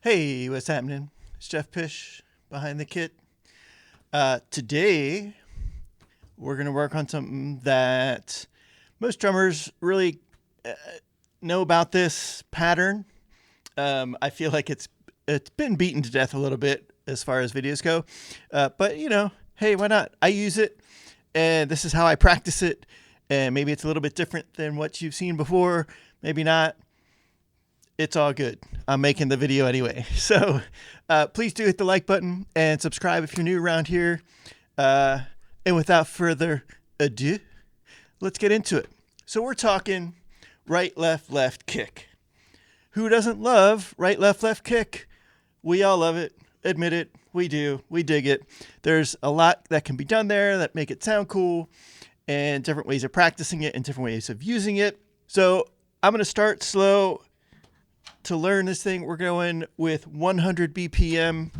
Hey, what's happening? It's Jeff Pish behind the kit. Today, we're going to work on something that most drummers really know about this pattern. I feel like it's been beaten to death a little bit as far as videos go. But, hey, why not? I use it, and this is how I practice it. And maybe it's a little bit different than what you've seen before. Maybe not. It's all good. I'm making the video anyway. So please do hit the like button and subscribe if you're new around here. And without further ado, let's get into it. So we're talking right, left kick. Who doesn't love right, left kick? We all love it. Admit it. We do. We dig it. There's a lot that can be done there that make it sound cool, and different ways of practicing it and different ways of using it. So I'm going to start slow. To learn this thing, we're going with 100 BPM.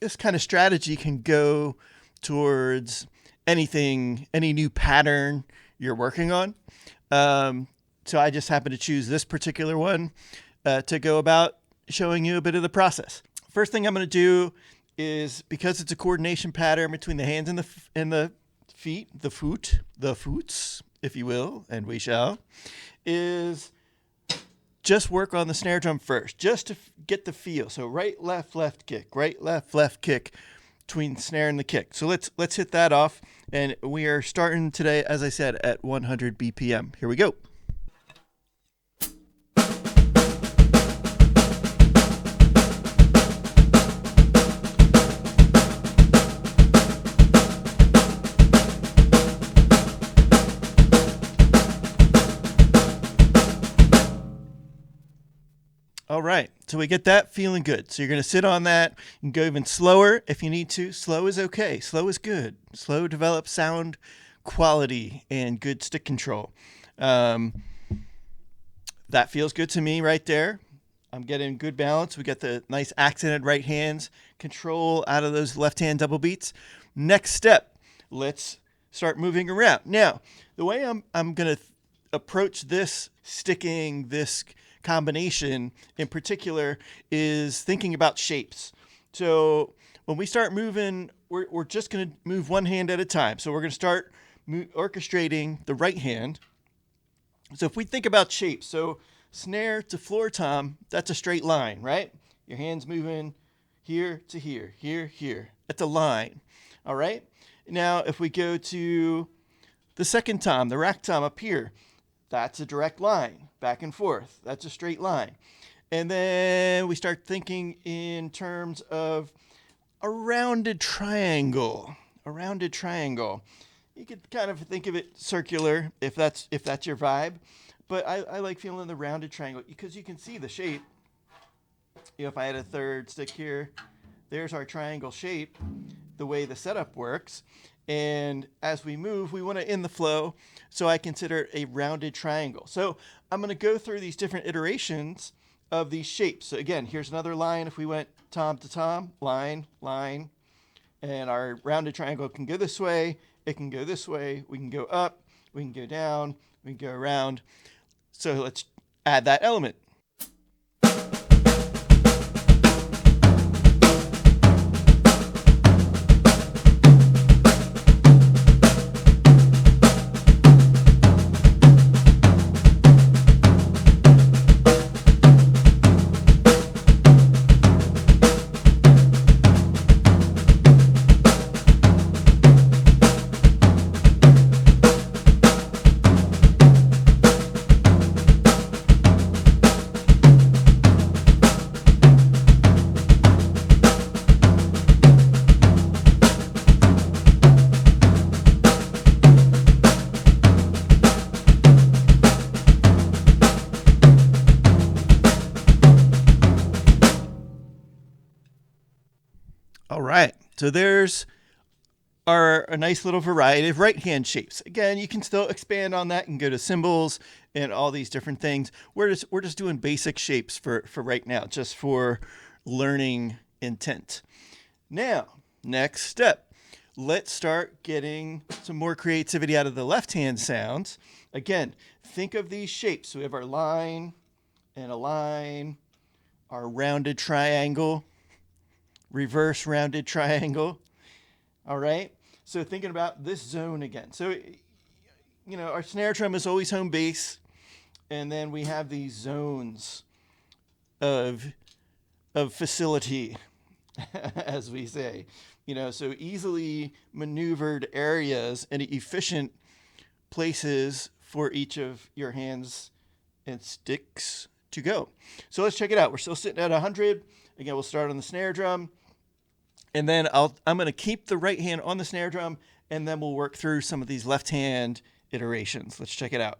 This kind of strategy can go towards anything, any new pattern you're working on. So I just happen to choose this particular one to go about showing you a bit of the process. First thing I'm going to do is, because it's a coordination pattern between the hands and the feet, the foots, if you will, and we shall, is just work on the snare drum first, just to get the feel. So right, left kick, right, left kick between the snare and the kick. So let's hit that off. And we are starting today, as I said, at 100 BPM. Here we go. All right, so we get that feeling good. So you're going to sit on that and go even slower if you need to. Slow is okay. Slow is good. Slow develops sound quality and good stick control. That feels good to me right there. I'm getting good balance. We got the nice accented right hands, control out of those left hand double beats. Next step, let's start moving around. Now, the way I'm going to approach this, sticking this combination in particular, is thinking about shapes. So when we start moving, we're just going to move one hand at a time. So we're going to start orchestrating the right hand. So if we think about shapes, so snare to floor tom, that's a straight line, right? Your hand's moving here to here, here. That's a line, all right? Now, if we go to the second tom, the rack tom up here, that's a direct line, back and forth. That's a straight line. And then we start thinking in terms of a rounded triangle. A rounded triangle. You could kind of think of it circular if that's your vibe. But I like feeling the rounded triangle because you can see the shape. If I had a third stick here, there's our triangle shape, the way the setup works. And as we move, we want to end the flow, so I consider it a rounded triangle. So I'm going to go through these different iterations of these shapes. So again, here's another line. If we went tom to tom, line, and our rounded triangle can go this way, it can go this way, we can go up, we can go down, we can go around. So let's add that element. All right, so there's a nice little variety of right hand shapes. Again, you can still expand on that and go to cymbals and all these different things. We're just doing basic shapes for right now, just for learning intent. Now, next step. Let's start getting some more creativity out of the left hand sounds. Again, think of these shapes. So we have our line and a line, our rounded triangle, reverse rounded triangle. All right. So thinking about this zone again. So, our snare drum is always home base. And then we have these zones of facility, as we say. So easily maneuvered areas and efficient places for each of your hands and sticks to go. So let's check it out. We're still sitting at 100. Again, we'll start on the snare drum. And then I'm going to keep the right hand on the snare drum, and then we'll work through some of these left hand iterations. Let's check it out.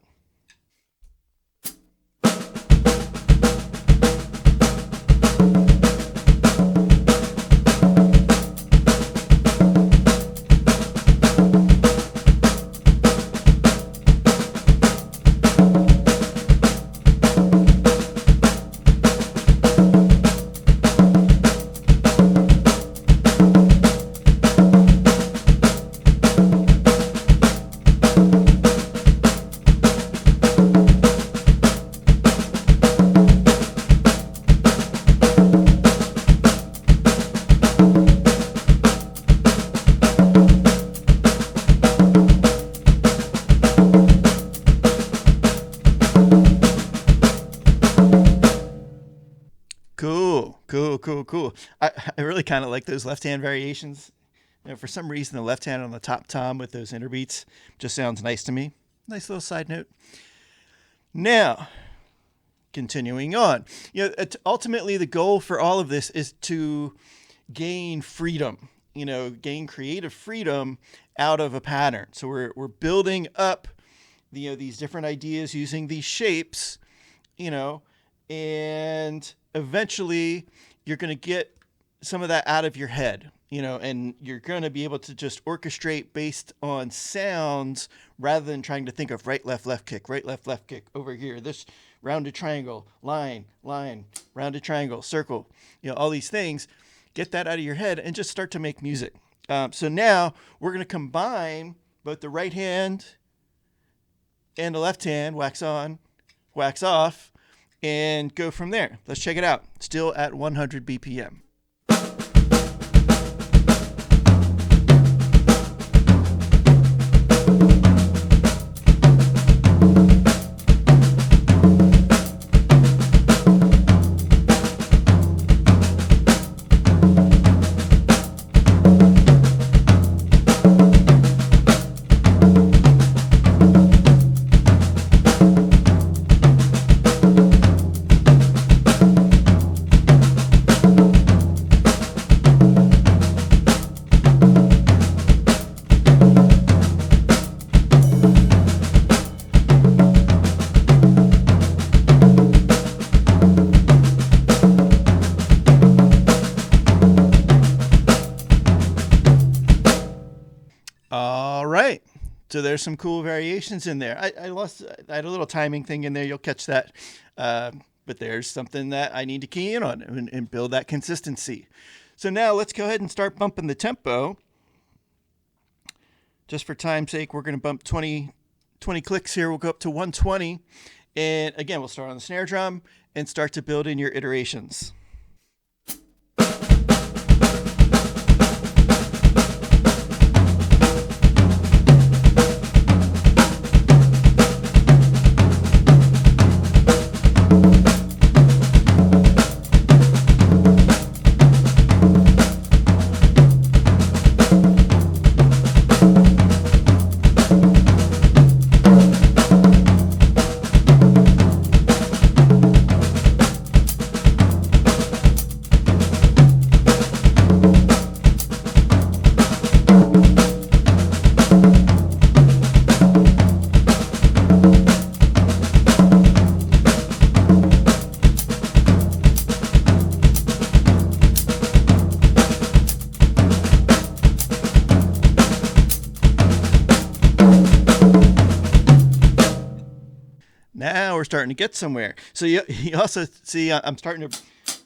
Cool. I really kind of like those left hand variations. For some reason, the left hand on the top tom with those interbeats just sounds nice to me. Nice little side note. Now, continuing on. Ultimately, the goal for all of this is to gain freedom. Gain creative freedom out of a pattern. So we're building up, these different ideas using these shapes, and eventually you're going to get some of that out of your head, and you're going to be able to just orchestrate based on sounds rather than trying to think of right, left kick, over here, this rounded triangle, line, rounded triangle, circle, all these things. Get that out of your head and just start to make music. So now we're going to combine both the right hand and the left hand, wax on, wax off, and go from there. Let's check it out. Still at 100 BPM. All right. So there's some cool variations in there. I had a little timing thing in there. You'll catch that. But there's something that I need to key in on and build that consistency. So now let's go ahead and start bumping the tempo. Just for time's sake, we're going to bump 20 clicks here. We'll go up to 120. And again, we'll start on the snare drum and start to build in your iterations. Now we're starting to get somewhere. So you also see I'm starting to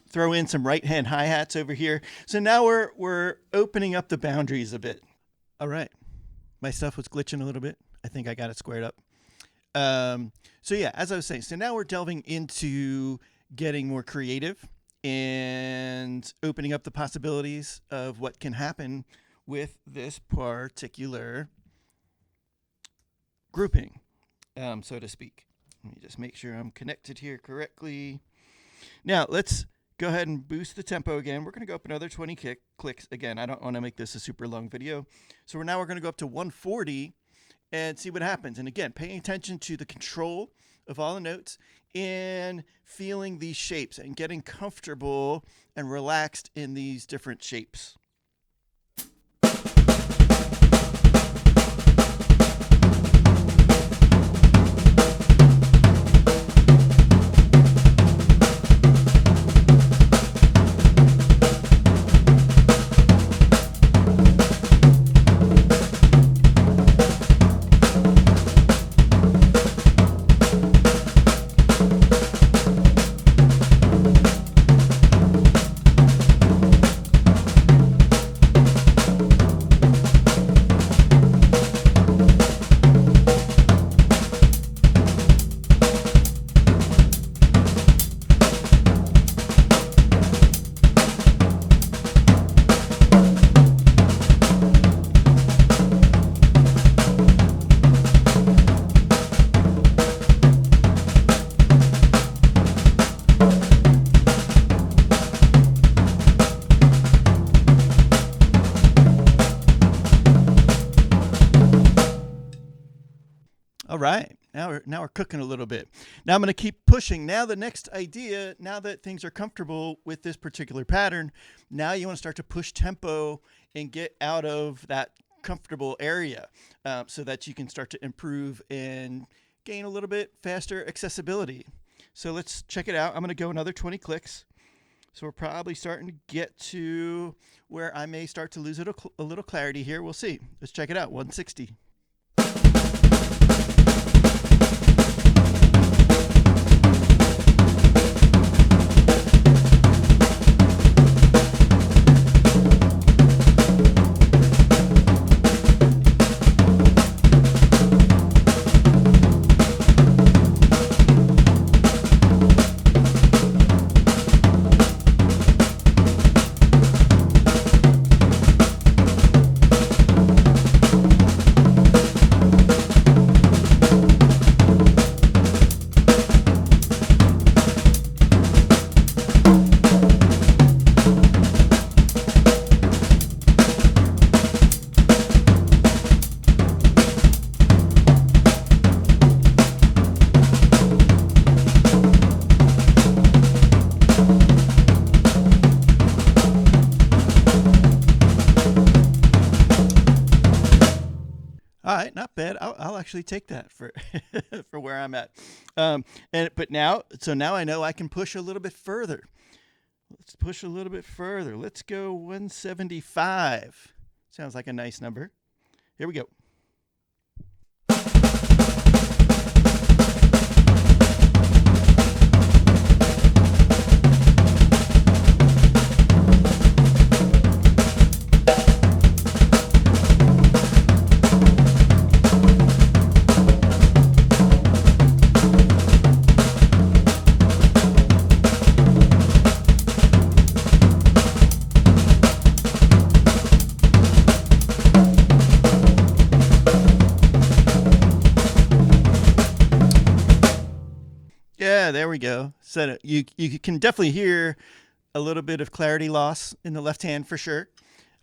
throw in some right hand hi-hats over here. So now we're opening up the boundaries a bit. All right. My stuff was glitching a little bit. I think I got it squared up. So yeah, as I was saying, so now we're delving into getting more creative and opening up the possibilities of what can happen with this particular grouping, so to speak. Let me just make sure I'm connected here correctly. Now, let's go ahead and boost the tempo again. We're going to go up another 20 clicks. Again, I don't want to make this a super long video. So we're going to go up to 140 and see what happens. And again, paying attention to the control of all the notes and feeling these shapes and getting comfortable and relaxed in these different shapes. All right, now we're cooking a little bit. Now I'm going to keep pushing. Now the next idea, now that things are comfortable with this particular pattern, now you want to start to push tempo and get out of that comfortable area so that you can start to improve and gain a little bit faster accessibility. So let's check it out. I'm going to go another 20 clicks. So we're probably starting to get to where I may start to lose a little clarity here. We'll see. Let's check it out. 160. All right, not bad. I'll actually take that for for where I'm at. But now I know I can push a little bit further. Let's push a little bit further. Let's go 175. Sounds like a nice number. Here we go. Yeah, there we go. So you can definitely hear a little bit of clarity loss in the left hand for sure.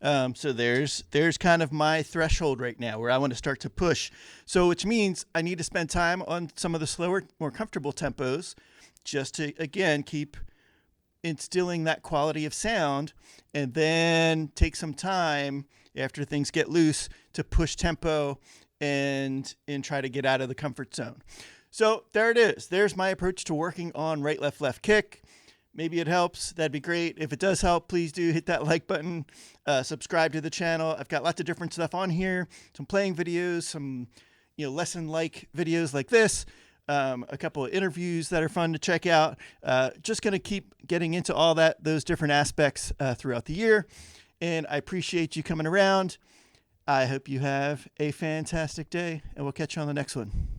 So there's kind of my threshold right now where I want to start to push. So which means I need to spend time on some of the slower, more comfortable tempos just to, again, keep instilling that quality of sound, and then take some time after things get loose to push tempo and try to get out of the comfort zone. So there it is. There's my approach to working on right, left kick. Maybe it helps. That'd be great. If it does help, please do hit that like button, subscribe to the channel. I've got lots of different stuff on here, some playing videos, some lesson-like videos like this, a couple of interviews that are fun to check out. Just going to keep getting into all those different aspects throughout the year. And I appreciate you coming around. I hope you have a fantastic day, and we'll catch you on the next one.